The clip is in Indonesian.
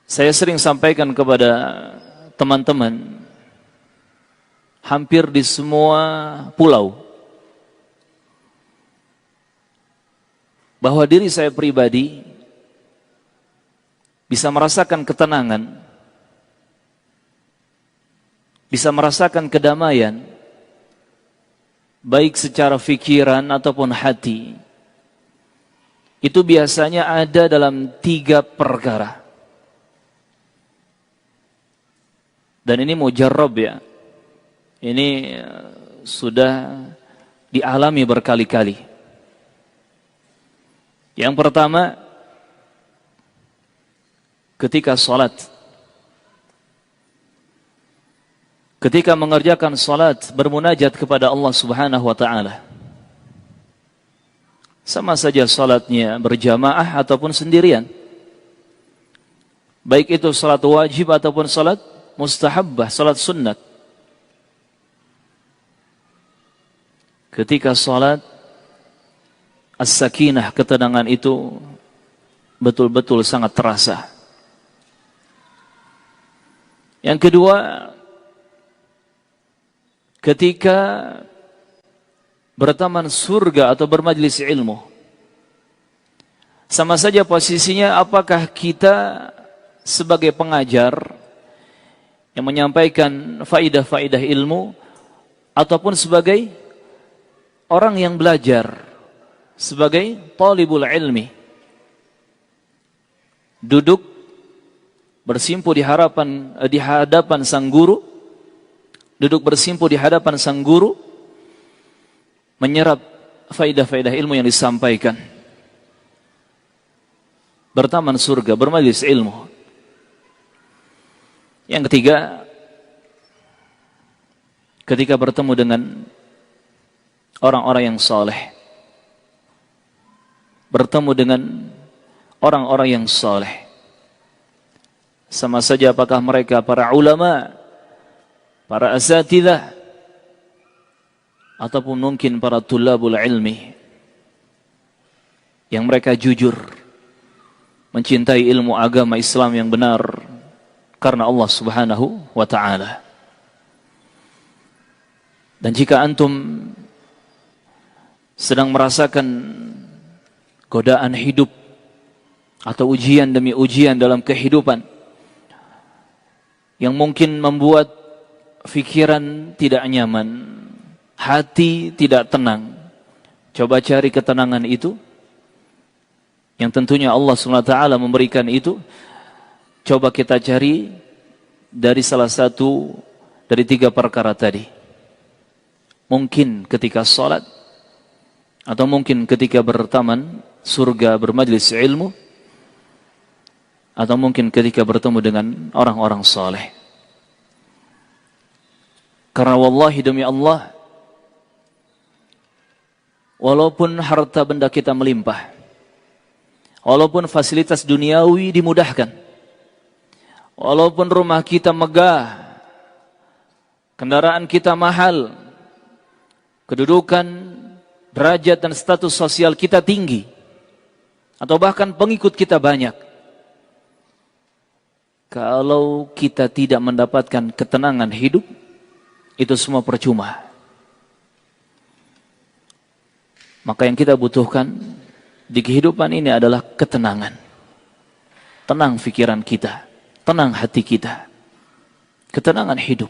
Saya sering sampaikan kepada teman-teman hampir di semua pulau bahwa diri saya pribadi bisa merasakan ketenangan, bisa merasakan kedamaian, baik secara fikiran ataupun hati. Itu biasanya ada dalam 3 perkara. Dan ini mujarrab ya. Ini sudah dialami berkali-kali. Yang pertama, ketika salat. Ketika mengerjakan salat, bermunajat kepada Allah Subhanahu wa taala. Sama saja salatnya berjamaah ataupun sendirian. Baik itu salat wajib ataupun salat mustahabbah, salat sunnat. Ketika salat, as-sakinah, ketenangan itu betul-betul sangat terasa. Yang kedua, ketika bertaman surga atau bermajlis ilmu. Sama saja posisinya, apakah kita sebagai pengajar yang menyampaikan faidah-faidah ilmu ataupun sebagai orang yang belajar, sebagai talibul ilmi, duduk bersimpu di hadapan sang guru, duduk bersimpu di hadapan sang guru, menyerap faidah-faidah ilmu yang disampaikan, bertaman surga, bermajlis ilmu. Yang ketiga, ketika bertemu dengan orang-orang yang saleh, bertemu dengan orang-orang yang saleh, sama saja apakah mereka para ulama, para asatidzah, ataupun mungkin para tulabul ilmi, yang mereka jujur mencintai ilmu agama Islam yang benar karena Allah Subhanahu wa ta'ala. Dan jika antum sedang merasakan godaan hidup atau ujian demi ujian dalam kehidupan yang mungkin membuat fikiran tidak nyaman, hati tidak tenang, coba cari ketenangan itu, yang tentunya Allah SWT memberikan itu. Coba kita cari dari salah satu dari 3 perkara tadi. Mungkin ketika salat, atau mungkin ketika bertaman surga, bermajlis ilmu, atau mungkin ketika bertemu dengan orang-orang saleh. Karena wallahi demi Allah, walaupun harta benda kita melimpah, walaupun fasilitas duniawi dimudahkan, walaupun rumah kita megah, kendaraan kita mahal, kedudukan, derajat dan status sosial kita tinggi, atau bahkan pengikut kita banyak, kalau kita tidak mendapatkan ketenangan hidup, itu semua percuma. Maka yang kita butuhkan di kehidupan ini adalah ketenangan. Tenang pikiran kita, tenang hati kita, ketenangan hidup.